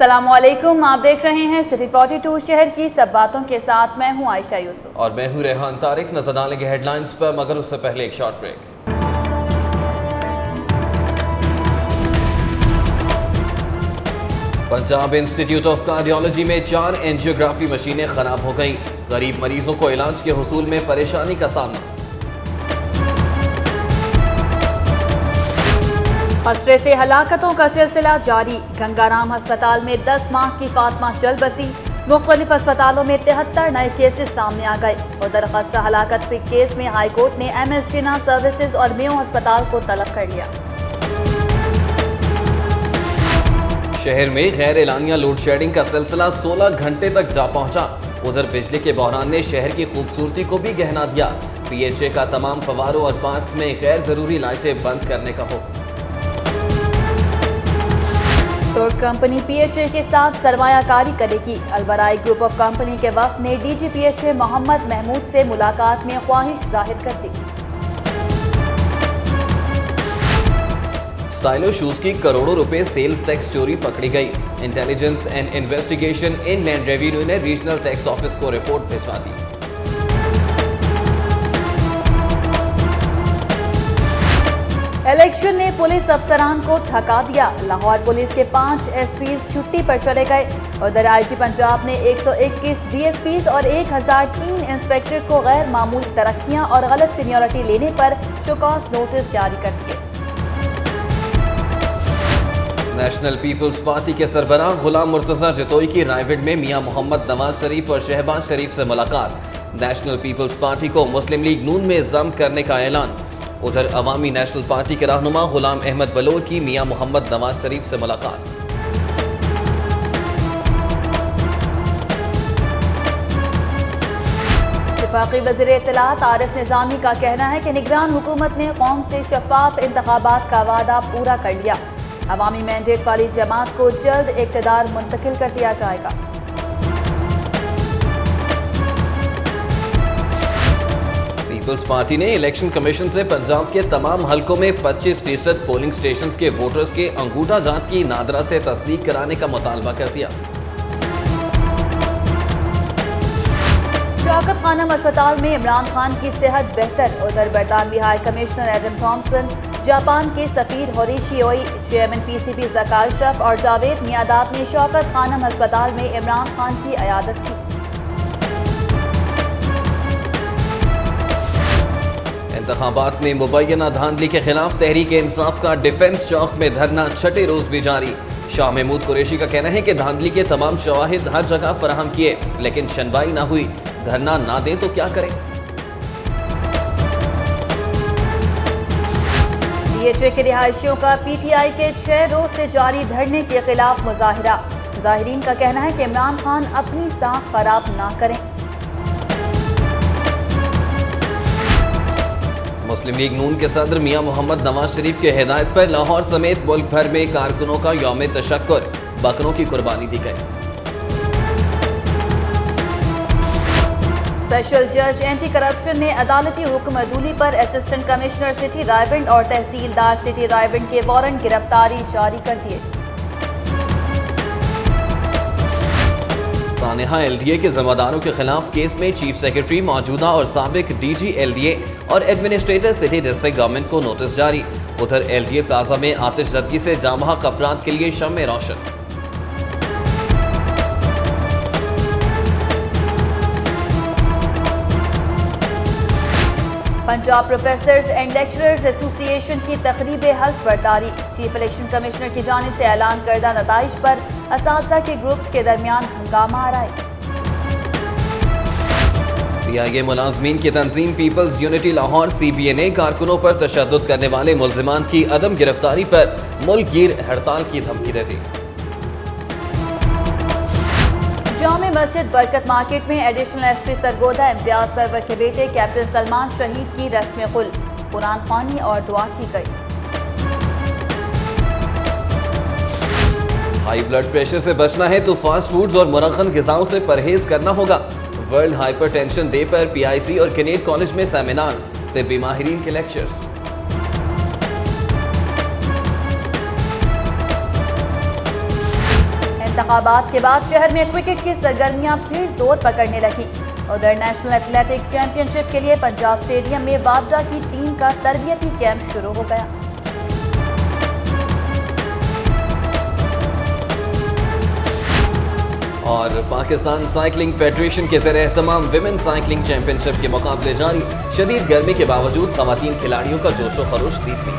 अस्सलाम वालेकुम, आप देख रहे हैं सिटी 42 शहर की सब बातों के साथ। मैं हूं आयशा यूसुफ और मैं हूं रेहान तारिक। नजर डालेंगे हेडलाइंस पर, मगर उससे पहले एक short break. Punjab institute of cardiology में 4 एंजियोग्राफी मशीनें खराब हो गईं। गरीब मरीजों को इलाज के हुसूल में परेशानी का सामना। खसरे से हलाकतों का सिलसिला जारी। गंगाराम अस्पताल में 10 माह की फातिमा चल बसी। मुख्तलिफ अस्पतालों में 73 नए केसेस सामने आ गए। उधर खसरा हलाकत के केस में हाई कोर्ट ने MS जिन्ना सर्विसेज और मेयो अस्पताल को तलब कर लिया। शहर में गैर एलानिया लोड शेडिंग का सिलसिला 16 घंटे तक जा पहुंचा। उधर बिजली के बहरान ने शहर की खूबसूरती को भी गहना दिया। PHA का तमाम फवारों और पार्क्स में गैर जरूरी लाइटें बंद करने का हुक्म। तुर्क कंपनी PHA के साथ सरमायाकारी करेगी। अलबराई ग्रुप ऑफ कंपनी के वक्त ने DG PHA मोहम्मद महमूद से मुलाकात में ख्वाहिश जाहिर कर दी। स्टाइलो शूज की करोड़ों रुपए सेल्स टैक्स चोरी पकड़ी गई। Intelligence and investigation inland revenue ने रीजनल टैक्स ऑफिस को रिपोर्ट भिजवा दी। इलेक्शन ने पुलिस अफसरान को थका दिया। लाहौर पुलिस के 5 SPs छुट्टी पर चले गए। उधर IG पंजाब ने 121 DSPs और 1003 इंस्पेक्टर को गैर मामूली तरक्कियां और गलत सीनियरिटी लेने पर शोकॉज नोटिस जारी कर दिए। नेशनल पीपल्स पार्टी के सरबराह गुलाम मुर्तजा जतोई की रायगढ़ में मियां मोहम्मद नवाज शरीफ और शहबाज शरीफ से मुलाकात। नेशनल पीपल्स पार्टी को मुस्लिम लीग नून में जम करने का ऐलान। उधर अवामी नेशनल पार्टी के रहनुमा गुलाम अहमद बलोर की मियां मोहम्मद नवाज शरीफ से मुलाकात। वफाकी वज़ीर इत्तलात आरिफ निज़ामी का कहना है कि निगरान हुकूमत ने कौम से शफाफ इंतखाबात का वादा पूरा कर लिया। अवामी मैंडेट वाली जमात को जल्द इक़्तिदार मुंतकिल कर दिया जाएगा। पीपल्स पार्टी ने इलेक्शन कमीशन से पंजाब के तमाम हलकों में 25% पोलिंग स्टेशंस के वोटर्स के अंगूठा जांच की नादरा से तस्दीक कराने का मुतालबा कर दिया। शौकत खानम अस्पताल में इमरान खान की सेहत बेहतर। उधर बरतानवी high commissioner Adam Thomson, Japan के सफीर होरेशी ओई, चेयरमैन PCB ज़कार अशरफ और जावेद मियादाद ने शौकत खानम अस्पताल में इमरान खान की अयादत की। इंतखाबात में मुबैना धांधली के खिलाफ तहरीक इंसाफ का डिफेंस चौक में धरना 6ठे रोज भी जारी। शाह महमूद कुरैशी का कहना है कि धांधली के तमाम शवाहिद हर जगह फराहम किए, लेकिन सुनवाई ना हुई। धरना ना दें तो क्या करें? PHA के रिहायशियों का PTI के 6 रोज से जारी धरने के खिलाफ मुजाहिरा। जाहिरीन का कहना है कि इमरान खान अपनी साख खराब ना करें। मुस्लिम लीग नून के सदर मियां मोहम्मद नवाज शरीफ के हिदायत पर लाहौर समेत मुल्क भर में कारकुनों का यौम तशक्कुर, बकरों की कुर्बानी दी गई। स्पेशल जज एंटी करप्शन ने अदालती हुक्म अदूली पर असिस्टेंट कमिश्नर सिटी रायबंड और तहसीलदार सिटी रायबंड के वारंट गिरफ्तारी जारी कर दिए। सानेहा LDA के जिम्मेदारों के खिलाफ केस में चीफ सेक्रेटरी, मौजूदा और साबिक DG LDA और एडमिनिस्ट्रेटर सिटी डिस्ट्रिक्ट गवर्नमेंट को नोटिस जारी। उधर LDA प्लाजा में आतिशज़दगी से जामहक अफराद के लिए शम्मे रोशन। Punjab professors and lecturers association की तकरीब हल्फ बर्दारी। चीफ इलेक्शन कमिश्नर की जानिब से ऐलान करदा नताइज पर असातिज़ा के ग्रुप्स के दरमियान हंगामा आराई। PIA मुलाजमीन की तंजीम पीपल्स यूनिटी लाहौर CBA ने कारकुनों पर तशद्दुद करने वाले मुल्जिमान की अदम गिरफ्तारी पर मुल्क गिर हड़ताल की धमकी दे दी। जामे मस्जिद बरकत मार्केट में एडिशनल SP सरगोदा इम्तियाज सरवर के बेटे कैप्टन सलमान शहीद की रस्म खुल, कुरान ख्वानी और दुआ की गई। हाई ब्लड प्रेशर से बचना है तो फास्ट फूड्स और मुरक्खन ग़िज़ाओं से परहेज करना होगा। वर्ल्ड हाइपरटेंशन डे पर PIC और केनेट कॉलेज में सेमिनार, तिब्बी माहिरीन के लेक्चर्स। इंतखाबात के बाद शहर में क्रिकेट की सरगर्मियां फिर जोर पकड़ने लगी। उधर नेशनल एथलेटिक्स चैंपियनशिप के लिए पंजाब स्टेडियम में बाबजा की टीम का तरबियती कैंप शुरू हो गया। और पाकिस्तान साइकिलिंग फेडरेशन के ज़रिए एहतमाम विमेन साइकिलिंग चैंपियनशिप के मुकाबले जारी। शदीद गर्मी के बावजूद खवातीन खिलाड़ियों का जोशो खरोश दीदी।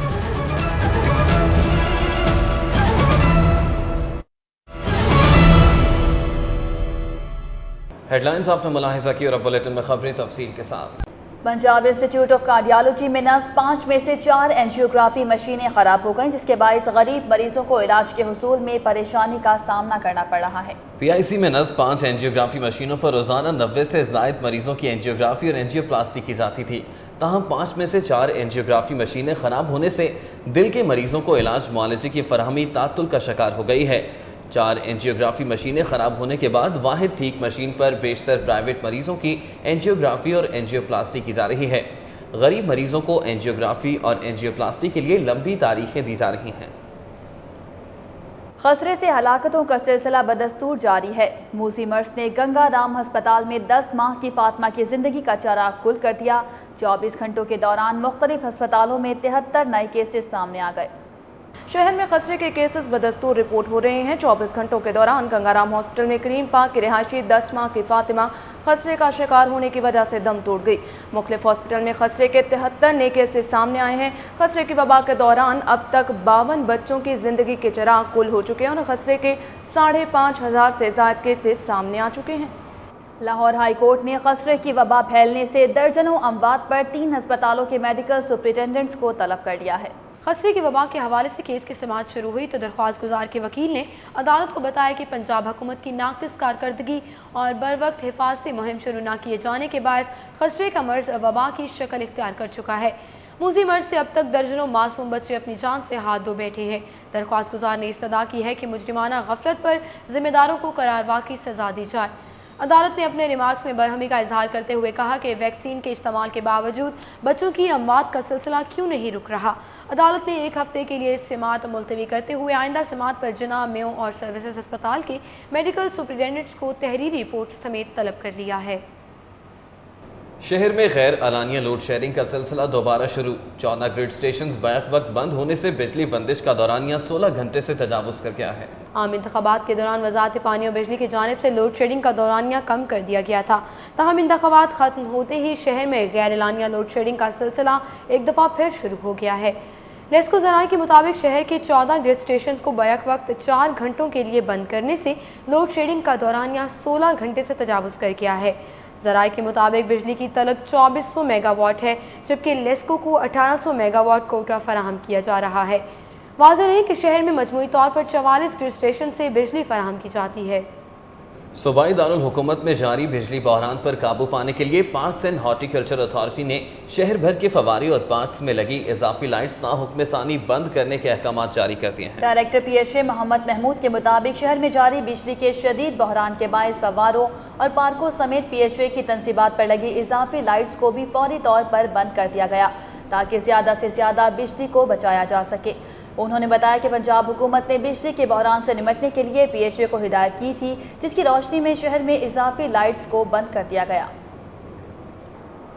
हेडलाइंस आपने मुलाहिजा की और अब बुलेटिन में खबरें तफसील के साथ। पंजाब इंस्टीट्यूट ऑफ कार्डियोलॉजी में नस्ब 5 में से 4 एंजियोग्राफी मशीनें खराब हो गईं, जिसके बायस गरीब मरीजों को इलाज के हुसूल में परेशानी का सामना करना पड़ रहा है। PIC में नस्ब 5 एंजियोग्राफी मशीनों पर रोजाना 90 से ज़ायद मरीजों की एंजियोग्राफी और एंजियोप्लास्टी की जाती थी। ताहम 5 में से 4 एंजियोग्राफी मशीनें खराब होने से दिल के मरीजों को इलाज मुआलजे की फराहमी तातुल का शिकार हो गई है। 4 एंजियोग्राफी मशीनें खराब होने के बाद वाहिद ठीक मशीन पर बेशतर प्राइवेट मरीजों की एंजियोग्राफी और एंजियोप्लास्टी की जा रही है। गरीब मरीजों को एंजियोग्राफी और एंजियोप्लास्टी के लिए लंबी तारीखें दी जा रही हैं। खसरे से हलाकतों का सिलसिला बदस्तूर जारी है। मूसी मर्स ने गंगा राम अस्पताल में 10 माह की फातिमा की जिंदगी का चिराग गुल कर दिया। 24 घंटों के दौरान मुख्तलिफ अस्पतालों में 73 नए केसेस सामने आ गए। शहर में खतरे के केसेस बदस्तूर रिपोर्ट हो रहे हैं। 24 घंटों के दौरान गंगाराम हॉस्पिटल में करीम पाक की रिहायशी 10 माह की फातिमा खतरे का शिकार होने की वजह से दम तोड़ गई। मुख्तलिफ हॉस्पिटल में खतरे के 73 नए केसेस सामने आए हैं। खतरे की वबा के दौरान अब तक 52 बच्चों की जिंदगी के चिराग गुल हो चुके हैं और खतरे के 5,500 से ज्यादा केसेस सामने आ चुके हैं। लाहौर हाई कोर्ट ने खसरे की वबा फैलने से दर्जनों अमवात पर 3 अस्पतालों के मेडिकल सुपरिटेंडेंट्स को तलब कर लिया है। खसरे की वबा के हवाले से केस की समाअत शुरू हुई तो दरख्वास्त गुजार के वकील ने अदालत को बताया कि पंजाब हुकूमत की नाक़िस कारकर्दगी और बर वक्त हिफाजती मुहिम शुरू न किए जाने के बाद खसरे का मर्ज वबा की शक्ल इख्तियार कर चुका है। मूसी मर्ज से अब तक दर्जनों मासूम बच्चे अपनी जान से हाथ धो बैठे हैं। दरख्वास्त गुजार ने इस्तदा की है कि मुजरिमाना गफलत पर जिम्मेदारों को करारवा की सजा दी जाए। अदालत ने अपने रिमार्क्स में बरहमी का इजहार करते हुए कहा कि वैक्सीन के इस्तेमाल के बावजूद बच्चों की अमवात का सिलसिला क्यों नहीं रुक रहा। अदालत ने 1 हफ्ते के लिए समाअत मुलतवी करते हुए आइंदा समाअत पर जनाब मेयो और सर्विसेज अस्पताल के मेडिकल सुपरिटेंडेंट्स को तहरीरी रिपोर्ट समेत तलब कर लिया है। शहर में गैर अलानिया लोड शेयरिंग का सिलसिला दोबारा शुरू। 14 ग्रिड स्टेशन बैक वक्त बंद होने से बिजली बंदिश का दौरानिया 16 घंटे से तजावुज कर गया है। आम इंतखाबात के दौरान वजारत पानी और बिजली की जानिब से लोड शेडिंग का दौरानिया कम कर दिया गया था। ताहम इंतखाबात खत्म होते ही शहर में गैर एलानिया लोड शेडिंग का सिलसिला एक दफा फिर शुरू हो गया है। लेस्को ज़राए के मुताबिक शहर के 14 ग्रिड स्टेशन को बैक वक्त 4 घंटों के लिए बंद करने से लोड शेडिंग का दौरानिया 16 घंटे से तजावुज कर गया है। ज़राए के मुताबिक बिजली की तलब 2400 मेगावाट है, जबकि लेस्को को 1800 मेगावाट कोटा फराहम किया जा रहा है। वाज़ेह है कि शहर में मजमूई तौर पर 44 ग्रिड स्टेशन से बिजली फराहम की जाती है। सूबाई दारुल हुकूमत में जारी बिजली बहरान पर काबू पाने के लिए पार्क्स एंड हॉर्टिकल्चर अथॉरिटी ने शहर भर के फवारी और पार्क्स में लगी इजाफी लाइट्स नाहुक्म सानी बंद करने के अहकाम जारी कर दिए हैं। डायरेक्टर PHA मोहम्मद महमूद के मुताबिक शहर में जारी बिजली के शदीद बहरान के बायस फवारों और पार्कों समेत PHA की तनसीबात पर लगी इजाफी लाइट्स को भी फौरी तौर पर बंद कर दिया गया ताकि ज्यादा से ज्यादा बिजली को बचाया जा सके। उन्होंने बताया कि पंजाब हुकूमत ने बिजली के बहरान से निपटने के लिए PHA को हिदायत की थी, जिसकी रोशनी में शहर में इजाफी लाइट्स को बंद कर दिया गया।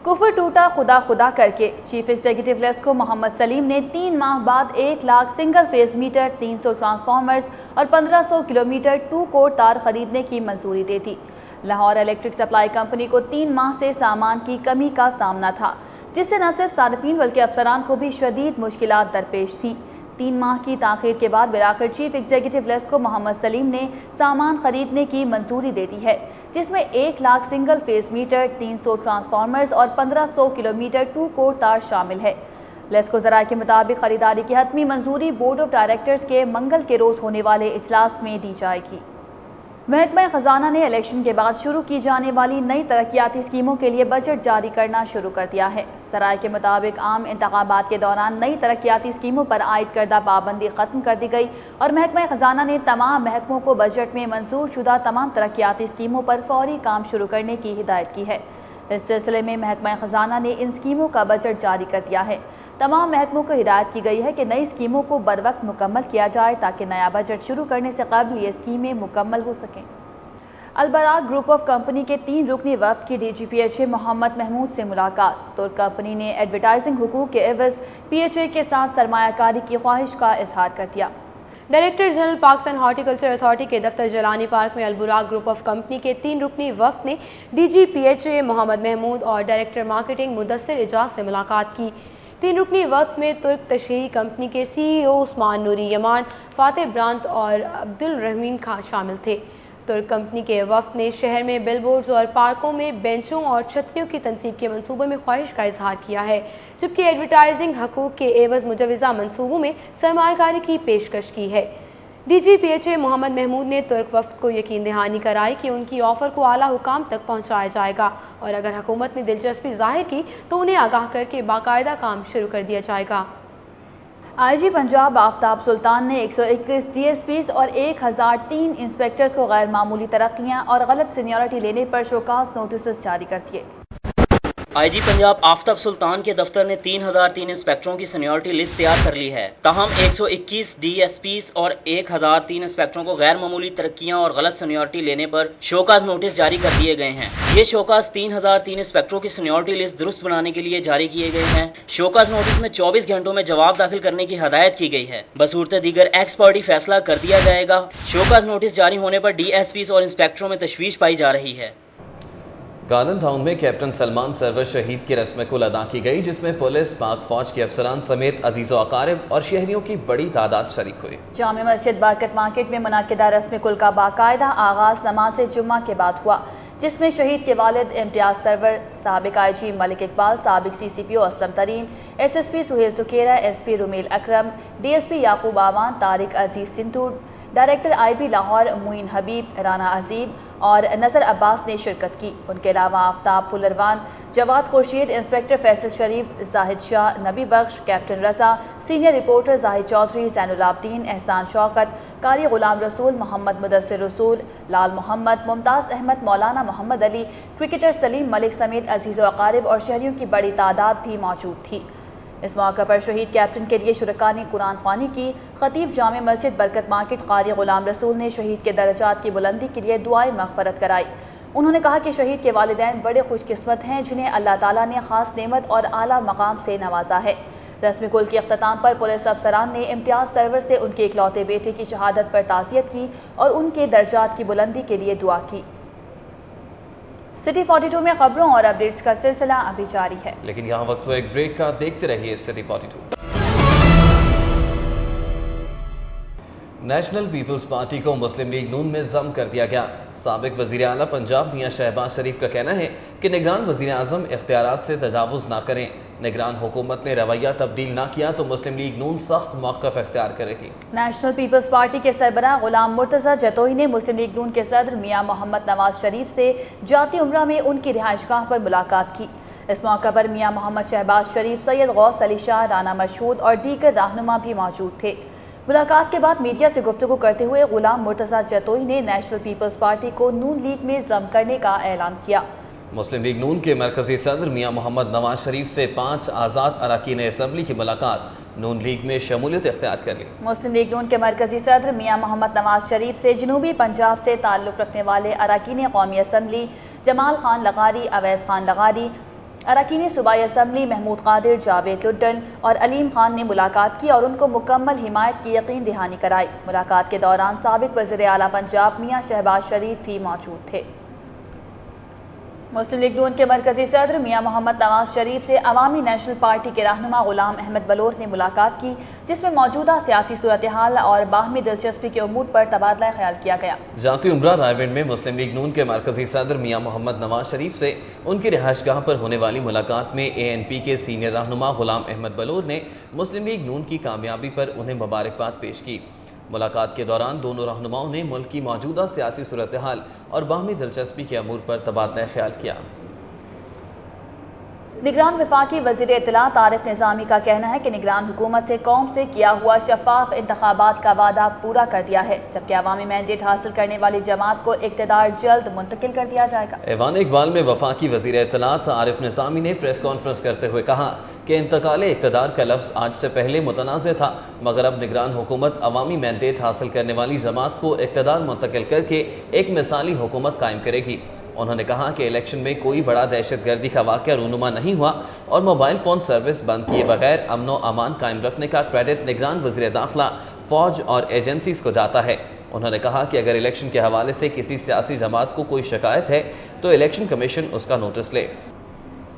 कुफर टूटा खुदा खुदा करके चीफ एग्जीक्यूटिव लेस्को मोहम्मद सलीम ने 3 माह बाद 1 lakh single phase meter, 300 transformers और 1500 किलोमीटर 2 कोर तार खरीदने की मंजूरी दे दी। लाहौर इलेक्ट्रिक सप्लाई कंपनी को 3 माह से सामान की कमी का सामना था, जिससे न सिर्फ सार्फिन बल्कि अफसरान को भी शदीद मुश्किलात दरपेश थी। 3 माह की ताखीर के बाद बिलाखिर चीफ एग्जीक्यूटिव लेस्को मोहम्मद सलीम ने सामान खरीदने की मंजूरी दे दी है, जिसमें 1 lakh single phase meter, 300 transformers और 1500 किलोमीटर 2 कोर तार शामिल है। लेस्को ज़राए के मुताबिक खरीदारी की हतमी मंजूरी बोर्ड ऑफ डायरेक्टर्स के मंगल के रोज होने वाले इजलास में दी जाएगी। महकमा खजाना ने इलेक्शन के बाद शुरू की जाने वाली नई तरक्याती स्कीमों के लिए बजट जारी करना शुरू कर दिया है। ज़राए के मुताबिक आम इंतखाबात के दौरान नई तरक्याती स्कीमों पर आयद करदा पाबंदी खत्म कर दी गई और महकमा खजाना ने तमाम महकमों को बजट में मंजूर शुदा तमाम तरक्याती स्कीमों पर फौरी काम शुरू करने की हिदायत की है। इस सिलसिले में महकमा खजाना ने इन स्कीमों का बजट जारी कर दिया है तमाम महकमों को हिदायत की गई है कि नई स्कीमों को बरवक्त मुकम्मल किया जाए ताकि नया बजट शुरू करने से कबल ये स्कीमें मुकम्मल हो सकें। अलबराक ग्रुप ऑफ कंपनी के 3 रुकनी वफ्द की DGPHA मोहम्मद महमूद से मुलाकात। तुर्क कंपनी ने एडवर्टाइजिंग हुकूक के एवज PHA के साथ सरमायाकारी की ख्वाहिश का इजहार कर दिया। Director general Pakistan horticulture authority के दफ्तर जलानी पार्क में अलबराक ग्रुप ऑफ कंपनी के 3 रुकनी वफ्द ने DGPHA मोहम्मद महमूद और डायरेक्टर मार्केटिंग मुदस्सिर इजाज से मुलाकात की। 3 रुकनी वफ्द में तुर्क तशहीरी कंपनी के CEO उस्मान नूरी यमान, फातेह ब्रांत और अब्दुल रहीम खान शामिल थे। तुर्क कंपनी के वफ्द ने शहर में बिलबोर्ड्स और पार्कों में बेंचों और छतरियों की तनसीब के मंसूबे में ख्वाहिश का इजहार किया है, जबकि एडवर्टाइजिंग हकूक के एवज मुजवजा मंसूबों में सरमायाकारी की पेशकश की है। DGPHA मोहम्मद महमूद ने तुर्क वफ्द को यकीन दहानी कराई कि उनकी ऑफर को आला हुकाम तक पहुंचाया जाएगा और अगर हुकूमत ने दिलचस्पी जाहिर की तो उन्हें आगाह करके बाकायदा काम शुरू कर दिया जाएगा। IG पंजाब आफ्ताब सुल्तान ने 121 DSPs और 1003 इंस्पेक्टर्स को गैर मामूली तरक्कियां और गलत सीनियरिटी लेने पर शोकाज नोटिस जारी कर दिए। IG पंजाब आफ्ताब सुल्तान के दफ्तर ने 3003 इंस्पेक्टरों की सीनियरिटी लिस्ट तैयार कर ली है। ताहम 121 DSPs और 1003 इंस्पेक्टरों को गैर मामूली तरक्कियां और गलत सीनियरिटी लेने पर शोकाज नोटिस जारी कर दिए गए हैं। ये शोकाज 3003 इंस्पेक्टरों की सीनियरिटी लिस्ट दुरुस्त बनाने के लिए जारी किए गए हैं। शोकाज नोटिस में 24 घंटों में जवाब दाखिल करने की हदायत की गई है। बसूरत दीगर एक्सपर्टी फैसला कर दिया जाएगा। शोकाज नोटिस जारी होने पर DSPs और इंस्पेक्टरों में तशवीश पाई जा रही है। गार्डन टाउन में कैप्टन सलमान सरवर शहीद की रस्म कुल अदा की गई, जिसमें पुलिस, पाक फौज के अफसरान समेत अजीज़ो अकारिब और शहरियों की बड़ी तादाद शरीक हुई। जामे मस्जिद बरकत मार्केट में मुनाकिदा रस्म कुल का बाकायदा आगाज नमाज जुम्मा के बाद हुआ, जिसमें शहीद के वालिद इम्तियाज सरवर, साबिक IG मलिक इकबाल, साबिक CCPO असलम तरीन, SSP सुहेल सुखेरा, SP रुमील अकरम, DSP याकूब आवान, तारिक अजीज सिंतूर, डायरेक्टर IB लाहौर मुइन हबीब, राना अजीब और नजर अब्बास ने शिरकत की। उनके अलावा आफ्ताब फुलरवान, जवाद खुर्शीद, इंस्पेक्टर फैसल शरीफ, जाहिद शाह, नबी बख्श, कैप्टन रजा, सीनियर रिपोर्टर जाहिद चौधरी, जैनुलाब्दीन, एहसान शौकत, कारी गुलाम रसूल, मोहम्मद मुदस्सिर रसूल, लाल मोहम्मद, मुमताज अहमद, मौलाना मोहम्मद अली, क्रिकेटर सलीम मलिक समेत अजीज़ो अकारिब और शहरियों की बड़ी तादाद भी मौजूद थी। इस मौके पर शहीद कैप्टन के लिए शुरका ने कुरान ख्वानी की। खतीब जामे मस्जिद बरकत मार्केट कारी गुलाम रसूल ने शहीद के दर्जात की बुलंदी के लिए दुआए मग़फ़रत कराई। उन्होंने कहा कि शहीद के वालिदैन बड़े खुशकिस्मत हैं, जिन्हें अल्लाह ताला ने खास नेमत और आला मकाम से नवाजा है। रस्म कुल के अख्ताम पर पुलिस अफसरान ने इम्तियाज सरवर से उनके इकलौते बेटे की शहादत पर ताज़ियत की और उनके दर्जात की बुलंदी के लिए दुआ की। सिटी 42 में खबरों और अपडेट्स का सिलसिला अभी जारी है, लेकिन यहाँ वक्त हुआ एक ब्रेक का। देखते रहिए सिटी 42। नेशनल पीपल्स पार्टी को मुस्लिम लीग नून में जम कर दिया गया। साबिक वजीर आला पंजाब मियां शहबाज शरीफ का कहना है कि निगरान वजीर आजम इख्तियारात से तजावुज ना करें। निगरान हुकूमत ने रवैया तब्दील ना किया तो मुस्लिम लीग नून सख्त मौक़िफ़ इख्तियार करेगी। नेशनल पीपल्स पार्टी के सरबराह गुलाम मुर्तज़ा जतोई ने मुस्लिम लीग नून के सदर मियां मोहम्मद नवाज शरीफ से जाती उम्रा में उनकी रिहाइशगाह पर मुलाकात की। इस मौके पर मियां मोहम्मद शहबाज शरीफ, सैयद गौस अली शाह, राना मशहूद और दीगर रहनुमा भी मौजूद थे। मुलाकात के बाद मीडिया से गुफ्तगू करते हुए गुलाम मुर्तज़ा जतोई ने नेशनल पीपल्स पार्टी को नून लीग में जम करने का ऐलान किया। मुस्लिम लीग नून के मरकजी सदर मियां मोहम्मद नवाज शरीफ से 5 आज़ाद अरकान असम्बली की मुलाकात नून लीग में शमूलियत इख्तियार कर ली। मुस्लिम लीग नून के मरकजी सदर मियां मोहम्मद नवाज शरीफ से जनूबी पंजाब से ताल्लुक़ रखने वाले अरकान कौमी असम्बली जमाल खान लगारी, अवैस खान लगारी, अरकान सूबाई असम्बली महमूद कादिर, जावेद लुड्डन और अलीम खान ने मुलाकात की और उनको मुकम्मल हिमायत की यकीन दहानी कराई। मुलाकात के दौरान साबिक वज़ीर आला पंजाब मियां शहबाज शरीफ भी मौजूद थे। मुस्लिम लीग नून के मरकजी सदर मियां मोहम्मद नवाज शरीफ से अवामी नेशनल पार्टी के रहनुमा गुलाम अहमद बलोच ने मुलाकात की, जिसमें मौजूदा सियासी सूरत हाल और बाहमी दिलचस्पी के उमूर पर तबादला ख्याल किया गया। जाती उम्रा रायविंड में मुस्लिम लीग नून के मरकजी सदर मियां मोहम्मद नवाज शरीफ से उनकी रिहाइशगाह पर होने वाली मुलाकात में ANP के सीनियर रहनुमा गुलाम अहमद बलोच ने मुस्लिम लीग नून की कामयाबी पर उन्हें मुबारकबाद पेश की। मुलाकात के दौरान दोनों रहनुमाओं ने मुल्क की मौजूदा सियासी सूरत हाल और बाहमी दिलचस्पी के अमूर पर तबादला ख्याल किया। निगरान वफाकी वज़ीर इत्तलात आरिफ निज़ामी का कहना है कि निगरान हुकूमत से कौम से किया हुआ शफाफ इंतखाबात का वादा पूरा कर दिया है, जबकि अवामी मैंडेट हासिल करने वाली जमात को इक़्तिदार जल्द मुंतकिल कर दिया जाएगा। ऐवान इकबाल में वफाकी वज़ीर इत्तलात आरिफ निज़ामी ने प्रेस कॉन्फ्रेंस करते हुए कहा कि इंतकाल इक़्तिदार का लफ्ज़ आज से पहले मुतनाज़ था, मगर अब निगरान हुकूमत अवामी मैंडेट हासिल करने वाली जमात को इक़्तिदार मुंतकिल करके एक मिसाली हुकूमत कायम करेगी। उन्होंने कहा कि इलेक्शन में कोई बड़ा दहशतगर्दी का वाक़या रूनुमा नहीं हुआ और मोबाइल फ़ोन सर्विस बंद किए बगैर अमन व अमान कायम रखने का क्रेडिट निगरान वज़ीर दाखिला, फौज और एजेंसीज को जाता है। उन्होंने कहा कि अगर इलेक्शन के हवाले से किसी सियासी जमात को कोई शिकायत है तो इलेक्शन कमीशन उसका नोटिस ले।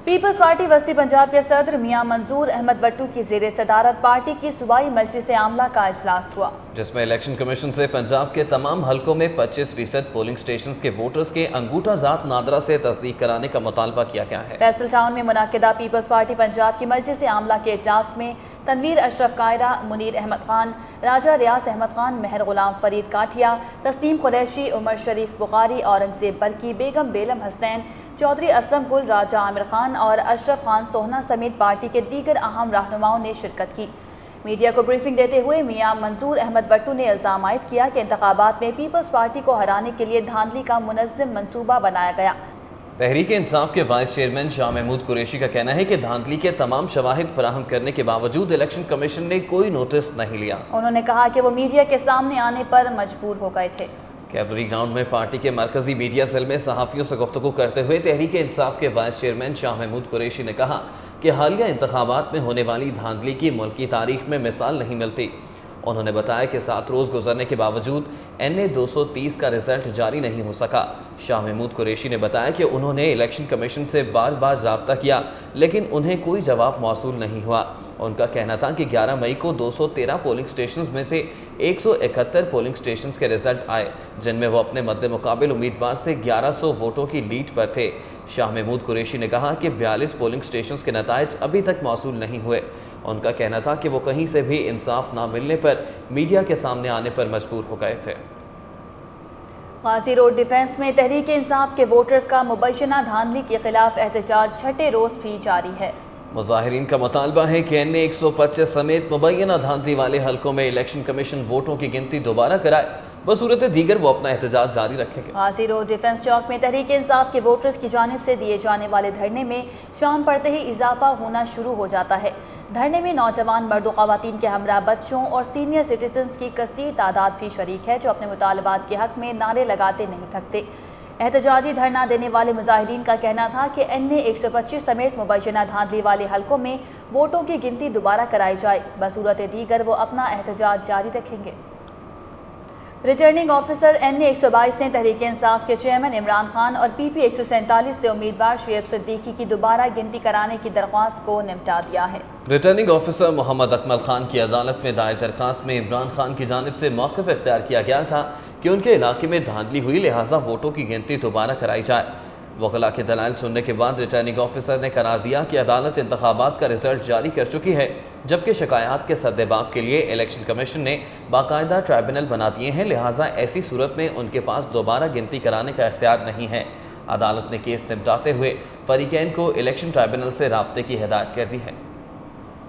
पीपल्स पार्टी वस्ती पंजाब के सदर मियां मंजूर अहमद भट्टू की ज़ेरे सदारत पार्टी की सूबाई मजलिस आमला का इजलास हुआ, जिसमें इलेक्शन कमीशन से पंजाब के तमाम हलकों में 25% पोलिंग स्टेशन के वोटर्स के अंगूठा जात नादरा से तस्दीक कराने का मुतालबा किया गया है। फैसल टाउन में मुनाकिदा पीपल्स पार्टी पंजाब की मजलिस आमला के इजलास में तनवीर अशरफ कायरा, मुनीर अहमद खान, राजा रियाज अहमद खान, मेहर गुलाम फरीद काठिया, तस्लीम कुरैशी, उमर शरीफ बुखारी, औरंगजेब बरकी, बेगम बेलम हसैन, चौधरी असलम गुल, राजा आमिर खान और अशरफ खान सोहना समेत पार्टी के दीगर अहम रहनुमाओं ने शिरकत की। मीडिया को ब्रीफिंग देते हुए मियां मंजूर अहमद भट्टू ने इल्जाम आयद किया कि इंतखाबात में पीपल्स पार्टी को हराने के लिए धांधली का मुनज़्ज़म मंसूबा बनाया गया। तहरीक इंसाफ के वाइस चेयरमैन शाह महमूद कुरैशी का कहना है कि धांधली के तमाम शवाहिद फराहम करने के बावजूद इलेक्शन कमीशन ने कोई नोटिस नहीं लिया। उन्होंने कहा कि वो मीडिया के सामने आने पर मजबूर हो गए थे। कैवलरी ग्राउंड में पार्टी के मरकजी मीडिया सेल में सहाफ़ियों से गुफ्तगू करते हुए तहरीक इंसाफ के वाइस चेयरमैन शाह महमूद कुरैशी ने कहा कि हालिया इंतखाबात में होने वाली धांधली की मुल्क की तारीख में मिसाल नहीं मिलती। उन्होंने बताया कि 7 रोज़ गुजरने के बावजूद NA 230 का रिजल्ट जारी नहीं हो सका। शाह महमूद कुरैशी ने बताया कि उन्होंने इलेक्शन कमीशन से बार बार राब्ता किया, लेकिन उन्हें कोई जवाब मौसूल नहीं हुआ। उनका कहना था कि 11 मई को 213 पोलिंग स्टेशन में से 171 पोलिंग स्टेशन के रिजल्ट आए, जिनमें वो अपने मद्दे मुकाबिल उम्मीदवार से 1100 वोटों की लीड पर थे। शाह महमूद कुरैशी ने कहा कि 42 पोलिंग स्टेशन के नताइज अभी तक मौसूल नहीं हुए। उनका कहना था कि वो कहीं से भी इंसाफ ना मिलने पर मीडिया के सामने आने पर मजबूर हो गए थे। गाजी रोड डिफेंस में तहरीक इंसाफ के वोटर्स का मुबैना धांधली के खिलाफ एहतजाज 6ठे रोज भी जारी है। मुजाहिरीन का मुतालबा है कि NA 125 समेत मुबैना धांधली वाले हलकों में इलेक्शन कमीशन वोटों की गिनती दोबारा कराए, बसूरत दीगर वो अपना एहतजाज जारी रखेंगे। गाजी रोड डिफेंस चौक में तहरीक इंसाफ के वोटर्स की जानिब से दिए जाने वाले धरने में शाम पड़ते ही इजाफा होना शुरू हो जाता है। धरने में नौजवान, मर्द, ख़वातीन के हमरा, बच्चों और सीनियर सिटीजन की कसीर तादाद भी शरीक है, जो अपने मुतालबात के हक में नारे लगाते नहीं थकते। एहतजाजी धरना देने वाले मुजाहिरीन का कहना था कि NA 125 समेत मुबैना धांधली वाले हलकों में वोटों की गिनती दोबारा कराई जाए, बसूरत दीगर वो अपना एहतजाज जारी रखेंगे। रिटर्निंग ऑफिसर NA 122 ने तहरीक इंसाफ के चेयरमैन इमरान खान और PP 147 से उम्मीदवार शुएब सिद्दीकी की दोबारा गिनती कराने की दरख्वास्त को निपटा दिया है। रिटर्निंग ऑफिसर मोहम्मद अकमल खान की अदालत में दायर दरख्वास्त में इमरान खान की जानिब से मौक़िफ़ इख्तियार किया गया था कि उनके इलाके में धांधली हुई, लिहाजा वोटों की गिनती दोबारा कराई जाए। वकला के दलाइल सुनने के बाद रिटर्निंग ऑफिसर ने करार दिया कि अदालत इंतखाबात का रिजल्ट जारी कर चुकी है, जबकि शिकायत के सद्देबाब के लिए इलेक्शन कमीशन ने बाकायदा ट्राइब्यूनल बना दिए हैं, लिहाजा ऐसी सूरत में उनके पास दोबारा गिनती कराने का इख्तियार नहीं है। अदालत ने केस निपटाते हुए फरीकैन को इलेक्शन ट्राइब्यूनल से राब्ते की हिदायत कर दी है।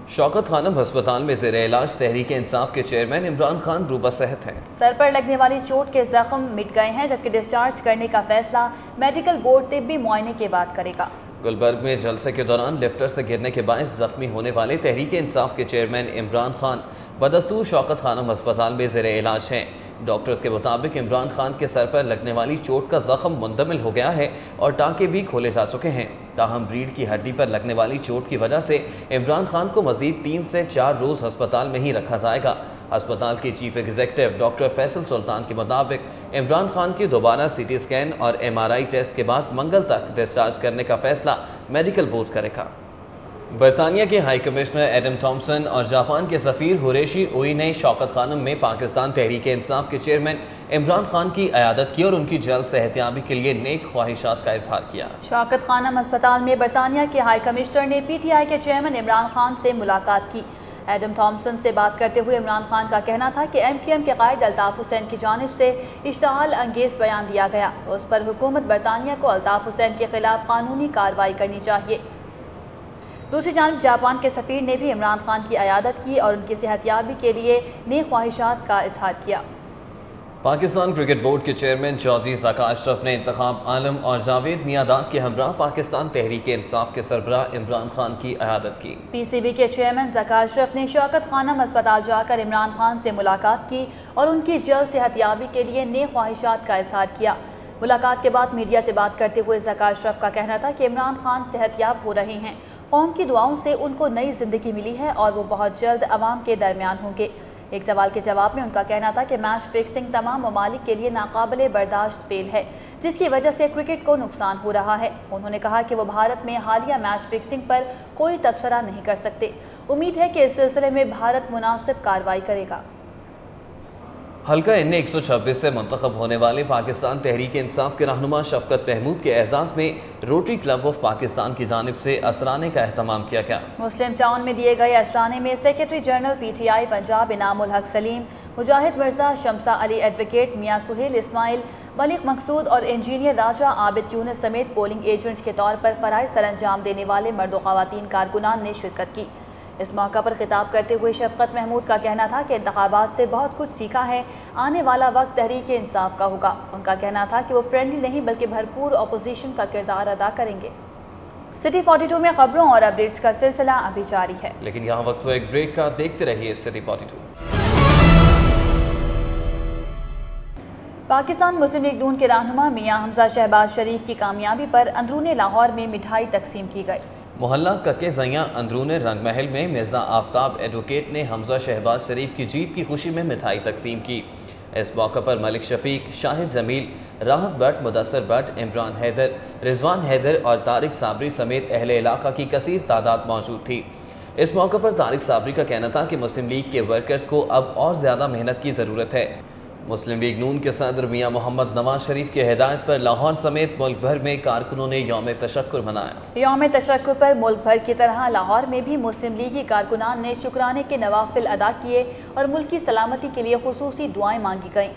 शौकत खानम अस्पताल में ज़ेरे इलाज तहरीक इंसाफ के चेयरमैन इमरान खान रूबा सेहत हैं। सर पर लगने वाली चोट के जख्म मिट गए हैं, जबकि डिस्चार्ज करने का फैसला मेडिकल बोर्ड तिब्बी मुआयने के बाद करेगा। गुलबर्ग में जलसे के दौरान लिफ्टर से गिरने के बायस जख्मी होने वाले तहरीक इंसाफ के चेयरमैन इमरान खान बदस्तूर शौकत खानम अस्पताल में ज़ेरे इलाज हैं। डॉक्टर्स के मुताबिक इमरान खान के सर पर लगने वाली चोट का जख्म मुंदमिल हो गया है और टाँके भी खोले जा चुके हैं। ताहम रीढ़ की हड्डी पर लगने वाली चोट की वजह से इमरान खान को मजीद 3 से 4 रोज अस्पताल में ही रखा जाएगा। अस्पताल के चीफ एग्जीक्यूटिव डॉक्टर फैसल सुल्तान के मुताबिक इमरान खान की दोबारा CT स्कैन और MRI टेस्ट के बाद मंगल तक डिस्चार्ज करने का फैसला मेडिकल बोर्ड करेगा। बरतानिया के हाई कमिश्नर एडम थॉम्सन और जापान के सफीर हुरैशी ओई ने शौकत खानम में पाकिस्तान तहरीक इंसाफ के चेयरमैन इमरान खान की अयादत की और उनकी जल्द सेहतियाबी के लिए नेक ख्वाहिशात का इजहार किया। शौकत खानम अस्पताल में बरतानिया के हाई कमिश्नर ने PTI के चेयरमैन इमरान खान से मुलाकात की। एडम थॉम्सन से बात करते हुए इमरान खान का कहना था कि MQM के कायद अल्ताफ हुसैन की जानिब से इश्तहाल अंगेज बयान दिया गया, उस पर हुकूमत बरतानिया को अल्ताफ हुसैन के खिलाफ कानूनी कार्रवाई करनी चाहिए। दूसरी जानब जापान के सफीर ने भी इमरान खान की अयादत की और उनकी सेहतयाबी के लिए नेक ख्वाहिशात का इजहार किया। पाकिस्तान क्रिकेट बोर्ड के चेयरमैन चौधरी ज़का अशरफ ने इंतखाब आलम और जावेद मियादाद के हमरा पाकिस्तान तहरीक इंसाफ के सरबराह इमरान खान की अयादत की। PCB के चेयरमैन ज़का अशरफ ने शौकत खानम अस्पताल जाकर इमरान खान से मुलाकात की और उनकी जल्द सेहतयाबी के लिए नेक ख्वाहिशात का इजहार किया। मुलाकात के बाद मीडिया से बात करते हुए ज़का अशरफ का कहना था कि इमरान खान सेहतयाब हो रहे हैं, कौम की दुआओं से उनको नई जिंदगी मिली है और वो बहुत जल्द अवाम के दरमियान होंगे। एक सवाल के जवाब में उनका कहना था कि मैच फिक्सिंग तमाम ममालिक के लिए नाकाबिले बर्दाश्त फेल है, जिसकी वजह से क्रिकेट को नुकसान हो रहा है। उन्होंने कहा कि वो भारत में हालिया मैच फिक्सिंग पर कोई तबसरा नहीं कर सकते। उम्मीद है कि इस सिलसिले में भारत मुनासिब कार्रवाई करेगा। हल्का N 126 से मुंतखब होने वाले पाकिस्तान तहरीक इंसाफ के रहनुमा शफकत महमूद के एजाज में रोटरी क्लब ऑफ पाकिस्तान की जानिब से असराने का एहतमाम किया गया। मुस्लिम टाउन में दिए गए असराने में secretary general PTI Punjab Inamul हक सलीम, मुजाहिद मिर्जा, शमसा अली एडवोकेट, मियां सुहेल इस्माइल, मलिक मकसूद और इंजीनियर राजा आबिद यूनुस समेत पोलिंग एजेंट्स के तौर पर फराइज सरअंजाम देने वाले मर्द व खवातीन कारकुनान ने शिरकत की। इस मौका पर खिताब करते हुए शफकत महमूद का कहना था कि इंतखाबात से बहुत कुछ सीखा है, आने वाला वक्त तहरीक इंसाफ का होगा। उनका कहना था कि वो फ्रेंडली नहीं बल्कि भरपूर अपोजिशन का किरदार अदा करेंगे। सिटी 42 में खबरों और अपडेट्स का सिलसिला अभी जारी है, लेकिन यहाँ वक्त हो एक ब्रेक का। देखते रहिए सिटी 42। पाकिस्तान मुस्लिम लीग नून के रहनुमा मियां हमजा शहबाज शरीफ की कामयाबी पर अंदरूने लाहौर में मिठाई तकसीम की गई। मोहल्ला कक्के ज़ैया अंदरूने रंग महल में मिर्जा आफ्ताब एडवोकेट ने हमजा शहबाज शरीफ की जीत की खुशी में मिठाई तकसीम की। इस मौके पर मलिक शफीक, शाहिद जमील, राहत भट्ट, मुदस्सर भट्ट, इमरान हैदर, रिजवान हैदर और तारिक साबरी समेत अहले इलाका की कसीर तादाद मौजूद थी। इस मौके पर तारिक साबरी का कहना था कि मुस्लिम लीग के वर्कर्स को अब और ज्यादा मेहनत की जरूरत है। मुस्लिम लीग नून के सदर मियां मोहम्मद नवाज शरीफ की हिदायत पर लाहौर समेत मुल्क भर में कारकुनों ने यौम तशक्कुर मनाया। यौम तशक्कुर पर मुल्क भर की तरह लाहौर में भी मुस्लिम लीगी कारकुनान ने शुक्राने के नवाफिल अदा किए और मुल्क की सलामती के लिए खुसूसी दुआएं मांगी गईं।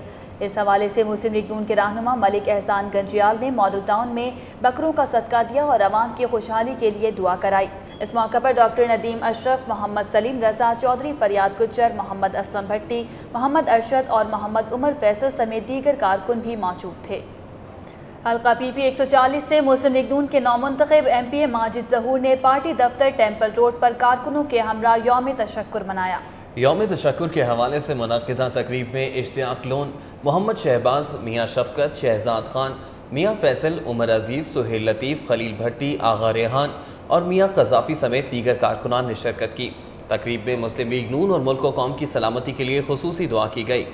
इस हवाले से मुस्लिम लीग नून के रहनुमा मलिक एहसान गंजियाल ने मॉडल टाउन में बकरों का सदका दिया और अवाम की खुशहाली के लिए दुआ कराई। इस मौके पर डॉक्टर नदीम अशरफ, मोहम्मद सलीम रजा, चौधरी फरियाद गुज्जर, मोहम्मद असलम भट्टी, मोहम्मद अरशद और मोहम्मद उमर फैसल समेत दीगर कारकुन भी मौजूद थे। हल्का PP 140 से मुस्लिम लीग नून के नौमुंतखब MPA माजिद ज़हूर ने पार्टी दफ्तर टेम्पल रोड पर कारकुनों के हमरा यौम तशक्कुर मनाया। यौम तशक्कुर के हवाले से मुनक्किदा तकरीब में इश्तियाक लोन, मोहम्मद शहबाज, मियां शफकत, शहजाद खान, मियां फैसल, उमर अजीज, सुहेल लतीफ़, खलील भट्टी, आगा रेहान और मियां कज़ाफ़ी समेत दीगर कारकुनान ने शिरकत की। तकरीब में मुस्लिम लीग नून और मुल्क व कौम की सलामती के लिए खुसूसी दुआ की गई।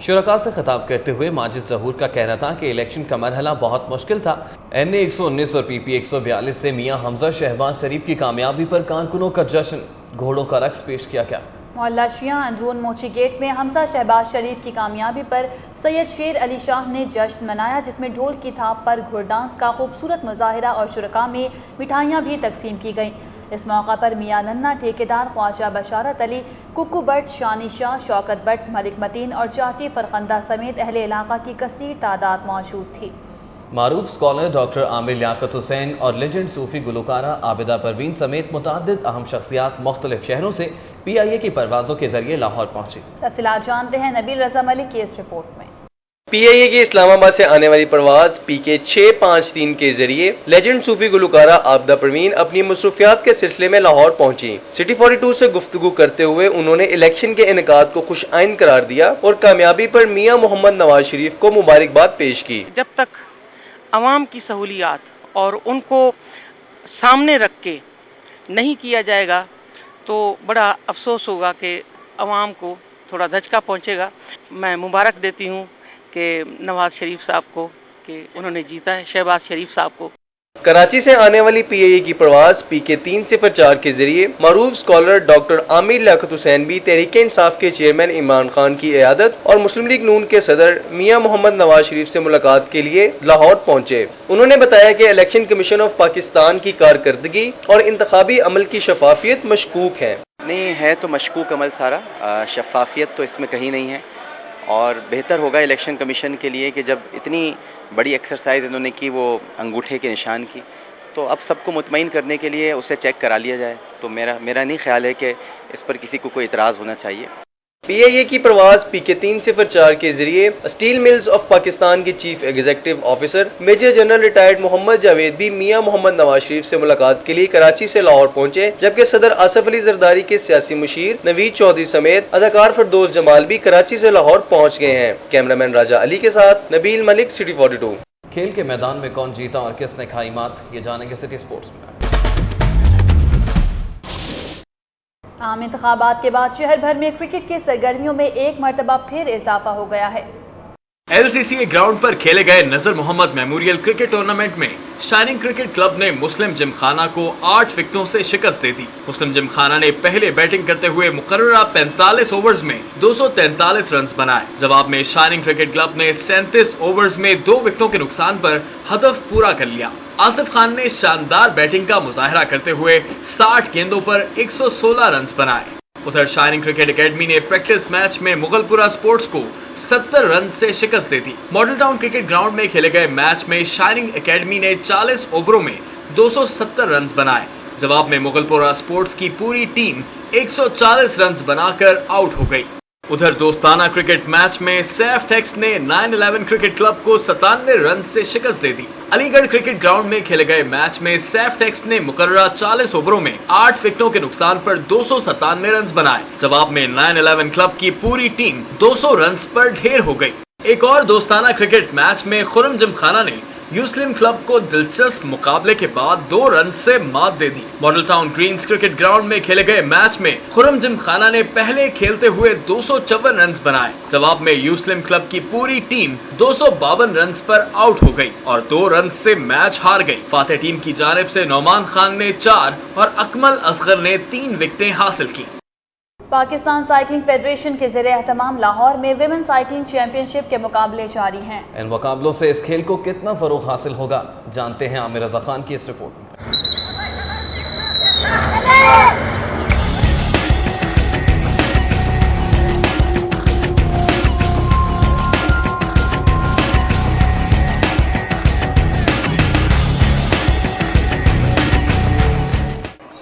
शुरका से खिताब करते हुए माजिद ज़हूर का कहना था कि इलेक्शन का मरहला बहुत मुश्किल था। NA 119 और PP 142 से मियां हमजा शहबाज शरीफ की कामयाबी पर कारकुनों का जश्न, घोड़ों का रक्स पेश किया गया। मोहल्ला शिया अंदरून मोची गेट में हमजा शहबाज शरीफ की कामयाबी पर सैयद शेर अली शाह ने जश्न मनाया, जिसमें ढोल की थाप पर घुड़ डांस का खूबसूरत मुजाहिरा और शुरका में मिठाइयाँ भी तकसीम की गईं। इस मौका पर मियां नन्ना, ठेकेदार ख्वाजा बशारत अली, कुक्कू भट्ट, शानी शाह, शौकत भट्ट, मलिक मतीन और चाची फरखंदा समेत अहले इलाका की कसीर तादाद मौजूद थी। मारूफ स्कॉलर डॉक्टर आमिर लियाकत हुसैन और लेजेंड सूफी गुलकारा आबिदा परवीन समेत मुतअद्दिद अहम शख्सियात मुख्तलिफ शहरों से PIA की परवाजों के जरिए लाहौर पहुंची। तफसीलात जानते हैं नबील रजा मलिक की इस रिपोर्ट में। PIA की इस्लामाबाद से आने वाली परवाज PK 653 के जरिए लेजेंड सूफी गुलकारा आबिदा परवीन अपनी मसरूफियात के सिलसिले में लाहौर पहुंची। सिटी 42 से गुफ्तगू करते हुए उन्होंने इलेक्शन के इनेकाद को खुश आइन करार दिया और कामयाबी पर मियां मोहम्मद नवाज शरीफ को मुबारकबाद पेश की। जब तक अवाम की सहूलियात और उनको सामने रख के नहीं किया जाएगा तो बड़ा अफसोस होगा कि अवाम को थोड़ा धचका पहुंचेगा। मैं मुबारक देती हूं कि नवाज शरीफ साहब को कि उन्होंने जीता है, शहबाज शरीफ साहब को। कराची से आने वाली PIA की प्रवास PK 304 के जरिए मारूफ स्कॉलर डॉक्टर आमिर लियाकत हुसैन भी तहरीक इंसाफ के चेयरमैन इमरान खान की इयादत और मुस्लिम लीग नून के सदर मियां मोहम्मद नवाज शरीफ से मुलाकात के लिए लाहौर पहुंचे। उन्होंने बताया कि इलेक्शन कमीशन ऑफ पाकिस्तान की कारकर्दगी और इंतखाबी अमल की शफाफियत मशकूक है। नहीं है तो मशकूक अमल सारा, शफाफियत तो इसमें कहीं नहीं है और बेहतर होगा इलेक्शन कमीशन के लिए कि जब इतनी बड़ी एक्सरसाइज इन्होंने की वो अंगूठे के निशान की, تو اب سب کو مطمئن کرنے کے لیے اسے چیک کرا لیا جائے. تو میرا نہیں خیال ہے کہ اس پر کسی کو کوئی اعتراض ہونا چاہیے. پی آئی اے کی پرواز PK-304 کے ذریعے اسٹیل ملز آف پاکستان کے chief executive officer major general retired Muhammad Javed بھی میاں محمد نواز شریف سے ملاقات کے لیے کراچی سے لاہور پہنچے، جبکہ صدر آصف علی زرداری کے سیاسی مشیر نوید چودھری سمیت اداکار فردوس جمال بھی کراچی سے لاہور پہنچ گئے ہیں. کیمرامین راجہ علی کے ساتھ نبیل ملک، سٹی 42. کھیل کے میدان میں کون جیتا اور کس نے کھائی مات، یہ جانیں گے سٹی سپورٹس میں. عام انتخابات کے بعد شہر بھر میں کرکٹ کی سرگرمیوں میں ایک مرتبہ پھر اضافہ ہو گیا ہے. LCCA گراؤنڈ پر کھیلے گئے نذر محمد میموریل کرکٹ ٹورنامنٹ میں شائننگ کرکٹ کلب نے مسلم جم خانہ کو 8 وکٹوں سے شکست دے دی. مسلم جم خانہ نے پہلے بیٹنگ کرتے ہوئے مقررہ 45 اوورز میں 243 رنز بنائے. جواب میں شائننگ کرکٹ کلب نے 37 اوورز میں 2 وکٹوں کے نقصان پر ہدف پورا کر لیا. آصف خان نے شاندار بیٹنگ کا مظاہرہ کرتے ہوئے 60 گیندوں پر 116 رنز بنائے. ادھر شائننگ کرکٹ اکیڈمی نے پریکٹس میچ میں مغل پورہ سپورٹس کو 70 رن سے شکست دے دی. ماڈل ٹاؤن کرکٹ گراؤنڈ میں کھیلے گئے میچ میں شائننگ اکیڈمی نے 40 اووروں میں 270 رنز بنائے. جواب میں مغل پورہ سپورٹس کی پوری ٹیم 140 رنز بنا کر آؤٹ ہو گئی. ادھر دوستانہ کرکٹ میچ میں سیف ٹیکس نے 911 کرکٹ کلب کو 97 رن سے شکست دے دی. علی گڑھ کرکٹ گراؤنڈ میں کھیلے گئے میچ میں سیف ٹیکس نے مقررہ 40 اووروں میں 8 وکٹوں کے نقصان پر 297 رنز بنائے. جواب میں 911 کلب کی پوری ٹیم 200 رنز پر ڈھیر ہو گئی. ایک اور دوستانہ کرکٹ میچ میں خرم جم خانہ نے یوسلم کلب کو دلچسپ مقابلے کے بعد 2 رن سے مات دے دی. Model town greens cricket ground میں کھیلے گئے میچ میں خرم جم خانہ نے پہلے کھیلتے ہوئے 254 رنز بنائے. جواب میں یوسلم کلب کی پوری ٹیم 252 رنز پر آؤٹ ہو گئی اور 2 رنز سے میچ ہار گئی. فاتح ٹیم کی جانب سے نعمان خان نے 4 اور اکمل اصغر نے 3 وکٹیں حاصل کی. پاکستان سائیکلنگ فیڈریشن کے زیر اہتمام لاہور میں ویمن سائیکلنگ چیمپئن شپ کے مقابلے جاری ہیں. ان مقابلوں سے اس کھیل کو کتنا فروغ حاصل ہوگا، جانتے ہیں عامر رضا خان کی اس رپورٹ میں.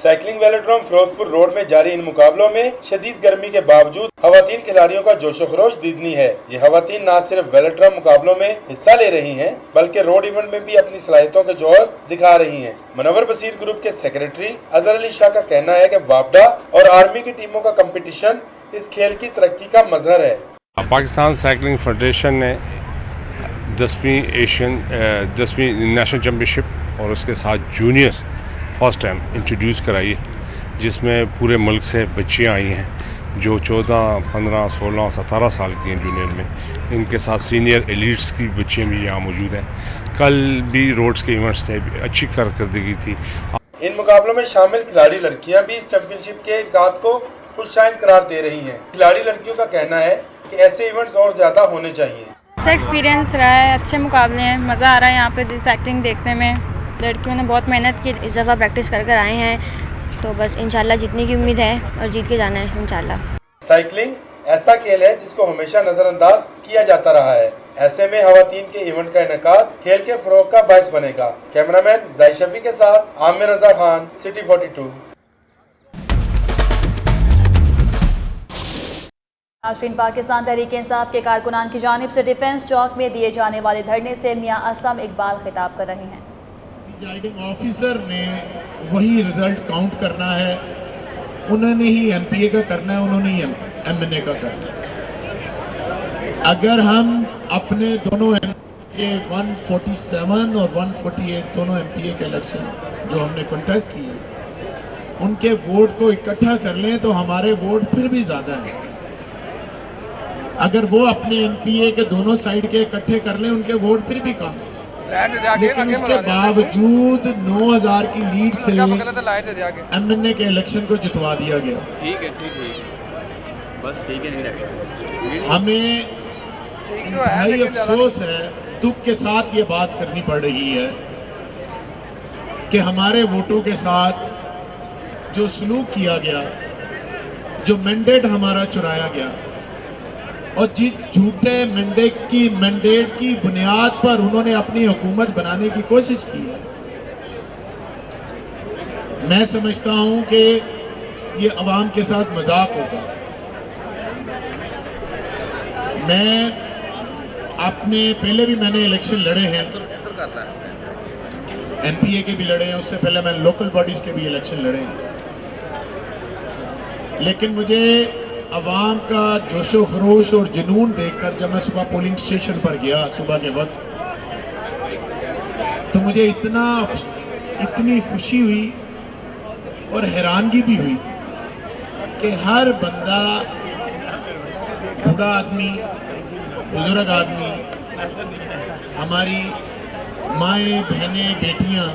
سائیکلنگ ویلوڈروم فیروزپور روڈ میں جاری ان مقابلوں میں شدید گرمی کے باوجود خواتین کھلاڑیوں کا جوش و خروش دیدنی ہے. یہ خواتین نہ صرف ویلوڈروم مقابلوں میں حصہ لے رہی ہیں بلکہ روڈ ایونٹ میں بھی اپنی صلاحیتوں کے جوہر دکھا رہی ہیں. منور بصیر گروپ کے سیکرٹری اظہر علی شاہ کا کہنا ہے کہ وابڈا اور آرمی کی ٹیموں کا کمپٹیشن اس کھیل کی ترقی کا مظہر ہے. پاکستان سائیکلنگ فیڈریشن نے 10ویں نیشنل چیمپئن شپ اور اس کے ساتھ جونیئر فرسٹ ٹائم انٹروڈیوس کرائی ہے، جس میں پورے ملک سے بچیاں آئی ہیں جو 14, 15, 16, 17 سال کی ہیں جونیئر میں. ان کے ساتھ سینئر ایلیٹس کی بچیاں بھی یہاں موجود ہیں. کل بھی روڈز کے ایونٹس تھے، اچھی کارکردگی تھی. ان مقابلوں میں شامل کھلاڑی لڑکیاں بھی اس چیمپئن شپ کے ذات کو خوش آئند قرار دے رہی ہیں. کھلاڑی لڑکیوں کا کہنا ہے کہ ایسے ایونٹس اور زیادہ ہونے چاہیے. اچھا ایکسپیرینس رہا ہے، اچھے مقابلے ہیں، مزہ آ رہا ہے یہاں پہ سائیکلنگ دیکھنے میں. لڑکیوں نے بہت محنت کی، اس دفعہ پریکٹس کر آئے ہیں، تو بس انشاءاللہ جیتنے کی امید ہے اور جیت کے جانا ہے انشاءاللہ. سائیکلنگ ایسا کھیل ہے جس کو ہمیشہ نظر انداز کیا جاتا رہا ہے. ایسے میں خواتین کے ایونٹ کا انعقاد کھیل کے فروغ کا باعث بنے گا. کیمرامین زاہد شفیع کے ساتھ عامر رضا خان، سٹی 42. ناظرین، پاکستان تحریک انصاف کے کارکنان کی جانب سے ڈیفنس چوک میں دیے جانے والے دھرنے سے میاں اسلم اقبال خطاب کر رہے ہیں. پریزائڈنگ آفیسر نے وہی رزلٹ کاؤنٹ کرنا ہے، انہوں نے ہی ایم پی اے کا کرنا ہے، انہوں نے ہی ایم این اے کا کرنا ہے. اگر ہم اپنے دونوں ایم پی اے 147 اور 148 دونوں ایم پی اے کے الیکشن جو ہم نے کنٹیسٹ کیے ان کے ووٹ کو اکٹھا کر لیں تو ہمارے ووٹ پھر بھی زیادہ ہیں. اگر وہ اپنے ایم پی اے کے دونوں سائڈ کے اکٹھے کر لیں ان کے ووٹ پھر بھی کم، لیکن اس کے باوجود 9000 کی لیڈ سے ایم این اے کے الیکشن کو جتوا دیا گیا. ہمیں انتہائی افسوس ہے، دکھ کے ساتھ یہ بات کرنی پڑ رہی ہے کہ ہمارے ووٹوں کے ساتھ جو سلوک کیا گیا، جو مینڈیٹ ہمارا چرایا گیا اور جس جھوٹے مینڈیٹ کی بنیاد پر انہوں نے اپنی حکومت بنانے کی کوشش کی ہے، मैं समझता हूं कि ये अवाम के साथ मजाक होगा। मैं अपने पहले भी मैंने इलेक्शन लड़े हैं, एमपीए के भी लड़े हैं, उससे पहले मैंने लोकल बॉडीज के भी इलेक्शन लड़े हैं, लेकिन मुझे अवाम का जोशो खरोश और जुनून देखकर जब मैं सुबह पोलिंग स्टेशन पर गया सुबह के वक्त, तो मुझे इतनी खुशी हुई और हैरानगी भी हुई कि हर बंदा, बूढ़ा आदमी, बुजुर्ग आदमी, हमारी माएँ, बहनें, बेटियां,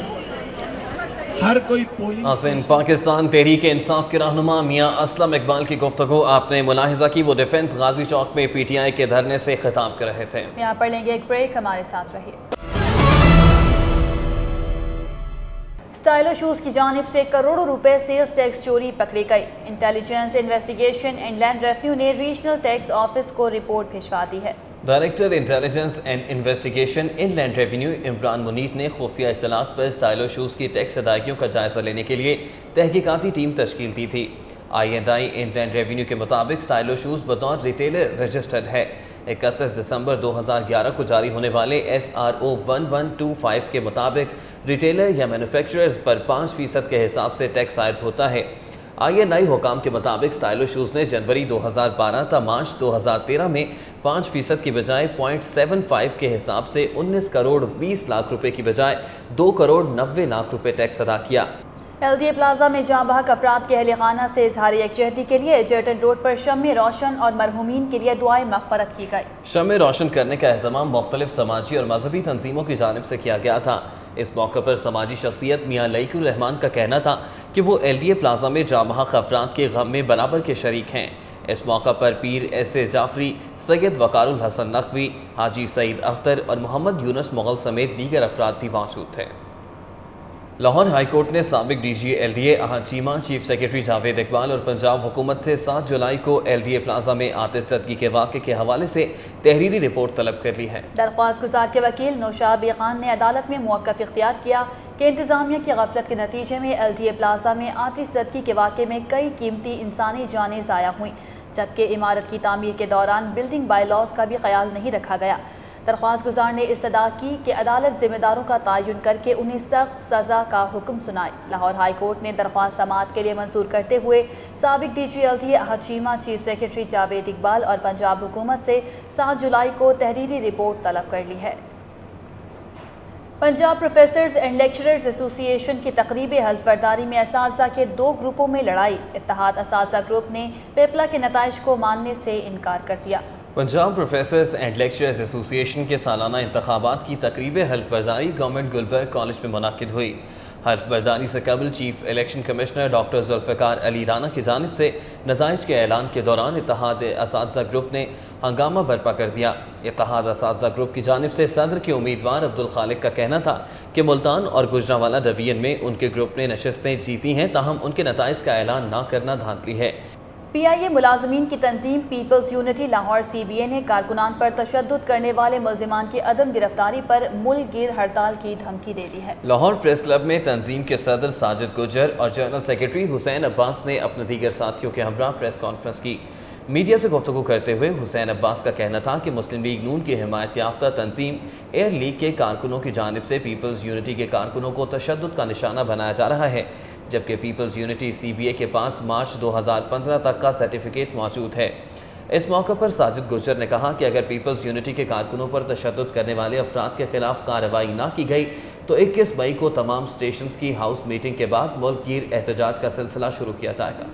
हर कोई नाज़रीन, पाकिस्तान तहरीक इंसाफ के रहनुमा मियां असलम इकबाल की गुफ्तगू आपने मुलाहिजा की। वो डिफेंस गाजी चौक में पीटीआई के धरने से खिताब कर रहे थे। यहाँ पर लेंगे एक ब्रेक, हमारे साथ रहिए। स्टाइलो शूज की जानिब से करोड़ों रुपए सेल्स टैक्स चोरी पकड़ी गई। Intelligence investigation and land revenue ने रीजनल टैक्स ऑफिस को रिपोर्ट भिजवा दी है। Director intelligence and investigation in land revenue Imran Munir ने खुफिया इत्तलात पर स्टाइलो शूज की टैक्स अदायगियों का जायजा लेने के लिए तहकीकाती टीम तश्कील दी थी। INI इन लैंड रेवेन्यू के मुताबिक स्टाइलो शूज बतौर रिटेलर रजिस्टर्ड है। 31 दिसंबर 2011 को जारी होने वाले SRO 1125 के मुताबिक रिटेलर या मैन्युफैक्चरर्स पर 5% के हिसाब से टैक्स आयद होता है। INI हुकाम के मुताबिक स्टाइलो शूज ने जनवरी 2012 था मार्च 2013 में 5% की बजाय 0.75 के हिसाब से 19 करोड़ 20 लाख रुपए की बजाय 2 करोड़ 90 लाख रुपए टैक्स अदा किया। LDA प्लाजा में जाँ बहक अफराद के अहले खाना से इजहार यकजहती के लिए एजर्टन रोड पर शम्मे रोशन और मरहूमीन के लिए दुआएं मग़फ़रत की गई। शम्मे रोशन करने का एहतमाम मुख्तलिफ समाजी और मजहबी तंजीमों की जानिब से किया गया था। इस मौके पर समाजी शख्सियत मियां लईकुर रहमान का कहना था कि वो LDA प्लाजा में जाँ बहक अफराद के गम में बराबर के शरीक हैं। इस मौके पर पीर SA जाफरी, सैयद वकारुल हसन नकवी, हाजी सईद अख्तर और मोहम्मद यूनुस मुगल समेत दीगर अफराद भी मौजूद थे। लाहौर हाई कोर्ट ने साबिक DG LDA अहद चीमा, चीफ सेक्रेटरी जावेद इकबाल और पंजाब हुकूमत से 7 जुलाई को LDA प्लाजा में आतिशज़दगी के वाक़े के हवाले से तहरीरी रिपोर्ट तलब कर ली है। दरख्वास्त गुजार के वकील नौशाद खान ने अदालत में मौक़िफ़ इख्तियार किया कि इंतजामिया की गफलत के नतीजे में LDA प्लाजा में आतिशज़दगी के वाक़े में कई कीमती इंसानी जानें ज़ाया हुई, जबकि इमारत की तामीर के दौरान बिल्डिंग बायलॉज का भी ख्याल नहीं रखा गया। दरख्वास्त गुजार ने इस्तदा की कि अदालत जिम्मेदारों का तयन करके उन्हें सख्त सजा का हुक्म सुनाए। लाहौर हाई कोर्ट ने दरख्वास्त समाअत के लिए मंजूर करते हुए साबिक DG LDA अहद चीमा, चीफ सेक्रेटरी जावेद इकबाल और पंजाब हुकूमत से 7 जुलाई को तहरीरी रिपोर्ट तलब कर ली है। Punjab professors and lecturers association की तकरीब हल्फ बर्दारी में असातिज़ा के 2 ग्रुपों में लड़ाई। इत्तेहाद असातिज़ा ग्रुप ने पेपला के नताइज को मानने से इनकार कर दिया। Punjab professors and lecturers association के सालाना इंतखाबात की तकरीब हल्फ बर्दारी गवर्नमेंट गुलबर्ग कॉलेज में मुनाकिद हुई। हल्फ बर्दारी से कबल chief election commissioner doctor Zulfiqar Ali Rana की जानिब से नताइज के ऐलान के दौरान इत्तेहाद असातिज़ा ग्रुप ने हंगामा बर्पा कर दिया। इत्तेहाद असातिज़ा ग्रुप की जानिब से सदर के उम्मीदवार अब्दुल खालिक का कहना था कि मुल्तान और गुजरांवाला डिवीजन में उनके ग्रुप ने नशिस्तें जीती हैं, ताहम उनके नताइज का ऐलान न करना धांधली है। PIA मुलाजमीन की तंजीम पीपल्स यूनिटी लाहौर CBA ने कारकुनान पर तशद्दुद करने वाले मुल्जिमान की अदम गिरफ्तारी पर मुल्क गिर हड़ताल की धमकी दे दी है। लाहौर प्रेस क्लब में तंजीम के सदर साजिद गुजर और जनरल सेक्रेटरी हुसैन अब्बास ने अपने दीगर साथियों के हमरा प्रेस कॉन्फ्रेंस की। मीडिया से गुफ्तगू करते हुए हुसैन अब्बास का कहना था कि मुस्लिम लीग नून की हिमायत याफ्ता तंजीम एयर लीग के कारकुनों की जानिब से पीपल्स यूनिटी के कारकुनों को तशद्दुद का निशाना बनाया जा रहा है, जबकि पीपल्स यूनिटी CBA के पास मार्च 2015 तक का सर्टिफिकेट मौजूद है। इस मौके पर साजिद गुजर ने कहा कि अगर पीपल्स यूनिटी के कारकुनों पर तशद्दुद करने वाले अफराद के खिलाफ कार्रवाई न की गई तो 21 मई को तमाम स्टेशन की हाउस मीटिंग के बाद मुल्क गिर एहतजाज का सिलसिला शुरू किया जाएगा।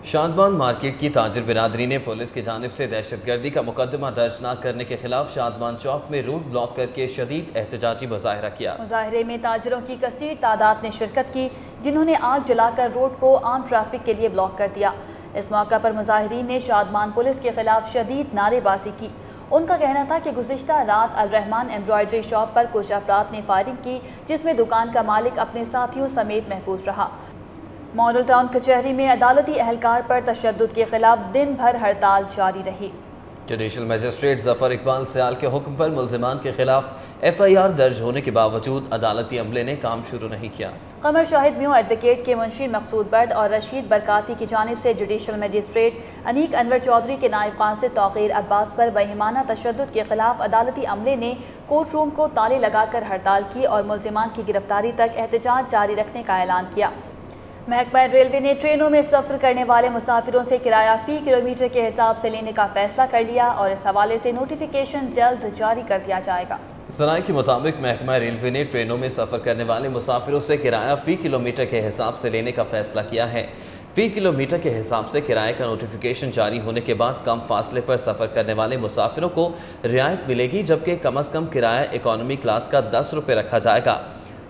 शादबान मार्केट की ताजिर बिरादरी ने पुलिस की जानिब से दहशतगर्दी का मुकदमा दर्ज न करने के खिलाफ शादबान चौक में रूट ब्लॉक करके शदीद एहतजाजी मुजाहरा किया। मुजाहरे में ताजिरों की कसीर तादाद ने शिरकत की, जिन्होंने आग जलाकर रोड को आम ट्रैफिक के लिए ब्लॉक कर दिया। इस मौका पर मुजाहिरीन ने शादबान पुलिस के खिलाफ शदीद नारेबाजी की। उनका कहना था कि गुज़िश्ता रात अल रहमान एम्ब्रॉयडरी शॉप पर कुछ अफराद ने फायरिंग की, जिसमें दुकान का मालिक अपने साथियों समेत महफूज रहा। मॉडल टाउन कचहरी में अदालती एहलकार पर तशद्दुद के खिलाफ दिन भर हड़ताल जारी रही। जुडिशल मजिस्ट्रेट जफर इकबाल सयाल के हुक्म पर मुल्जिमान के खिलाफ FIR दर्ज होने के बावजूद अदालती अमले ने काम शुरू नहीं किया। قمر شاہد میوں ایڈوکیٹ کے منشی مقصود بٹ اور رشید برکاتی کی جانب سے جوڈیشل مجسٹریٹ انیک انور چودھری کے نائب قاصد توقیر عباس پر وہیمانہ تشدد کے خلاف عدالتی عملے نے کورٹ روم کو تالے لگا کر ہڑتال کی اور ملزمان کی گرفتاری تک احتجاج جاری رکھنے کا اعلان کیا۔ محکمہ ریلوے نے ٹرینوں میں سفر کرنے والے مسافروں سے کرایہ فی کلومیٹر کے حساب سے لینے کا فیصلہ کر لیا اور اس حوالے سے نوٹیفیکیشن جلد جاری کر دیا جائے گا۔ ذرائع کے مطابق محکمہ ریلوے نے ٹرینوں میں سفر کرنے والے مسافروں سے کرایہ فی کلومیٹر کے حساب سے لینے کا فیصلہ کیا ہے۔ فی کلومیٹر کے حساب سے کرایے کا نوٹیفیکیشن جاری ہونے کے بعد کم فاصلے پر سفر کرنے والے مسافروں کو رعایت ملے گی، جبکہ کم از کم کرایہ اکانومی کلاس کا 10 روپے رکھا جائے گا۔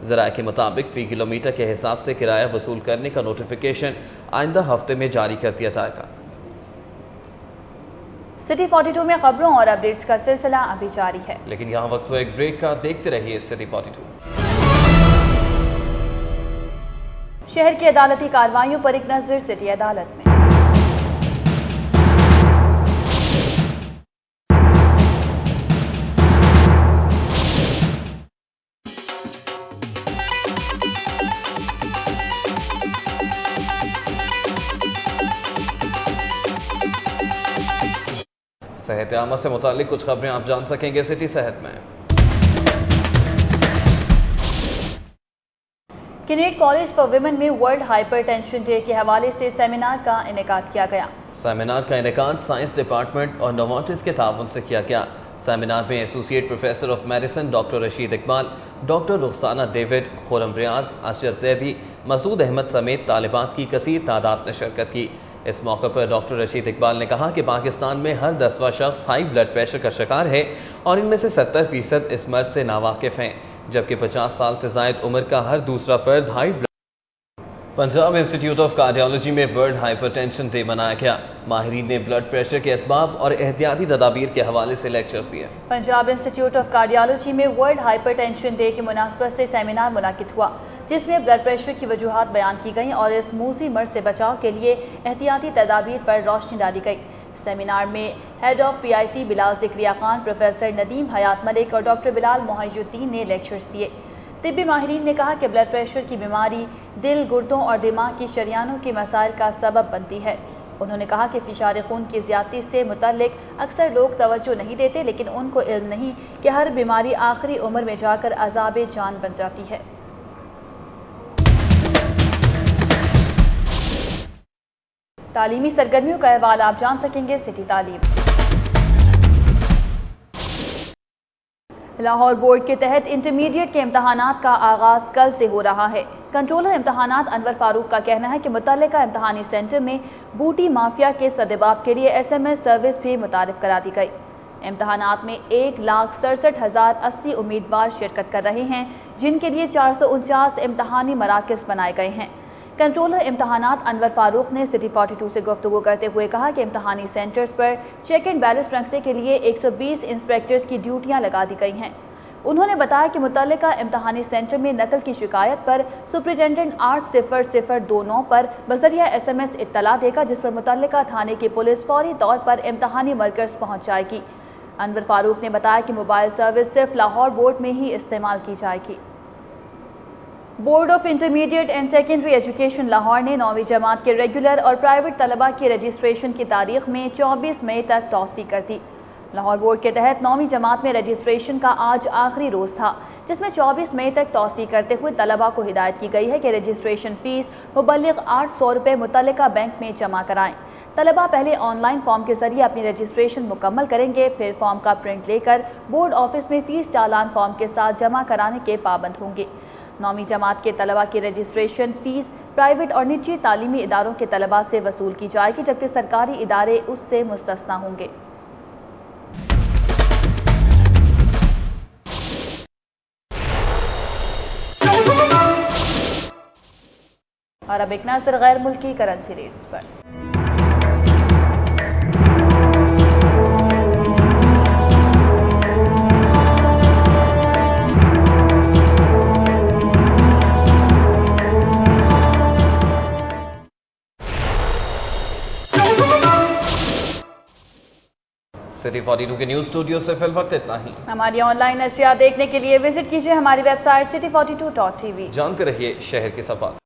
ذرائع کے مطابق فی کلومیٹر کے حساب سے کرایہ وصول کرنے کا نوٹیفیکیشن آئندہ ہفتے میں جاری کر دیا جائے گا۔ سٹی 42 میں خبروں اور اپڈیٹس کا سلسلہ ابھی جاری ہے، لیکن یہاں وقت ہو ایک بریک کا، دیکھتے رہیے سٹی 42۔ شہر کی عدالتی کارروائیوں پر ایک نظر سٹی عدالت میں۔ صحت عامہ سے متعلق کچھ خبریں آپ جان سکیں گے سٹی صحت میں۔ کنیٹ کالج فار ویمن میں ورلڈ ہائپر ٹینشن ڈے کے حوالے سے سیمینار کا انعقاد کیا گیا۔ سیمینار کا انعقاد سائنس ڈپارٹمنٹ اور نوارٹس کے تعاون سے کیا گیا۔ سیمینار میں associate professor of medicine doctor Rashid Iqbal, doctor Rukhsana David, Khurram Riaz, Ashraf Zaidi, Masood Ahmed سمیت طالبات کی کثیر تعداد نے شرکت کی۔ اس موقع پر ڈاکٹر رشید اقبال نے کہا کہ پاکستان میں ہر 10واں شخص ہائی بلڈ پریشر کا شکار ہے اور ان میں سے 70% اس مرض سے ناواقف ہیں، جبکہ 50 سال سے زائد عمر کا ہر دوسرا فرد high blood. Punjab institute of cardiology میں ورلڈ ہائپر ٹینشن ڈے منایا گیا۔ ماہرین نے بلڈ پریشر کے اسباب اور احتیاطی تدابیر کے حوالے سے لیکچرز دیے۔ پنجاب انسٹیٹیوٹ آف کارڈیالوجی میں ورلڈ ہائپر ٹینشن ڈے کی مناسبت سے سیمینار منعقد ہوا، جس میں بلڈ پریشر کی وجوہات بیان کی گئیں اور اس موذی مرض سے بچاؤ کے لیے احتیاطی تدابیر پر روشنی ڈالی گئی۔ سیمینار میں head of P I T Bilal Zakaria Khan, professor Nadeem Hayat Malik اور ڈاکٹر بلال محی الدین نے لیکچرز دیے۔ طبی ماہرین نے کہا کہ بلڈ پریشر کی بیماری دل، گردوں اور دماغ کی شریانوں کے مسائل کا سبب بنتی ہے۔ انہوں نے کہا کہ فشار خون کی زیادتی سے متعلق اکثر لوگ توجہ نہیں دیتے، لیکن ان کو علم نہیں کہ ہر بیماری آخری عمر میں جا کر عذاب جان بن جاتی ہے۔ تعلیمی سرگرمیوں کا احوال آپ جان سکیں گے سٹی تعلیم۔ لاہور بورڈ کے تحت انٹرمیڈیٹ کے امتحانات کا آغاز کل سے ہو رہا ہے۔ کنٹرولر امتحانات انور فاروق کا کہنا ہے کہ متعلقہ امتحانی سینٹر میں بوٹی مافیا کے سدباب کے لیے SMS سروس بھی متعارف کرا دی گئی۔ امتحانات میں 1,67,080 امیدوار شرکت کر رہے ہیں، جن کے لیے 449 امتحانی مراکز بنائے گئے ہیں۔ کنٹرولر امتحانات انور فاروق نے سٹی 42 سے گفتگو کرتے ہوئے کہا کہ امتحانی سینٹرز پر چیک اینڈ بیلنس رکھنے کے لیے 120 انسپیکٹرز کی ڈیوٹیاں لگا دی گئی ہیں۔ انہوں نے بتایا کہ متعلقہ امتحانی سینٹر میں نقل کی شکایت پر سپرنٹینڈنٹ 80029 پر بذریعہ SMS اطلاع دے گا، جس پر متعلقہ تھانے کی پولیس فوری طور پر امتحانی مرکز پہنچ جائے گی۔ انور فاروق نے بتایا کہ موبائل سروس صرف لاہور بورڈ میں ہی استعمال کی جائے گی۔ Board of intermediate and secondary education Lahore نے 9ویں جماعت کے ریگولر اور پرائیویٹ طلبہ کی رجسٹریشن کی تاریخ میں 24 مئی تک توسیع کر دی۔ لاہور بورڈ کے تحت 9ویں جماعت میں رجسٹریشن کا آج آخری روز تھا، جس میں 24 مئی تک توسیع کرتے ہوئے طلبہ کو ہدایت کی گئی ہے کہ رجسٹریشن فیس مبلغ 800 روپے متعلقہ بینک میں جمع کرائیں۔ طلبہ پہلے آن لائن فارم کے ذریعے اپنی رجسٹریشن مکمل کریں گے، پھر فارم کا پرنٹ لے کر بورڈ آفس میں فیس چالان فارم کے ساتھ جمع کرانے کے پابند ہوں گے۔ 9ویں جماعت کے طلبہ کی رجسٹریشن فیس پرائیویٹ اور نجی تعلیمی اداروں کے طلبہ سے وصول کی جائے گی، جبکہ سرکاری ادارے اس سے مستثنی ہوں گے۔ اور اب ایک نظر غیر ملکی کرنسی ریٹس پر۔ सिटी 42 के न्यूज स्टूडियो से फिल वक्त इतना ही। हमारी ऑनलाइन नशियात देखने के लिए विजिट कीजिए हमारी वेबसाइट city42.tv। जानते रहिए शहर की सफाई।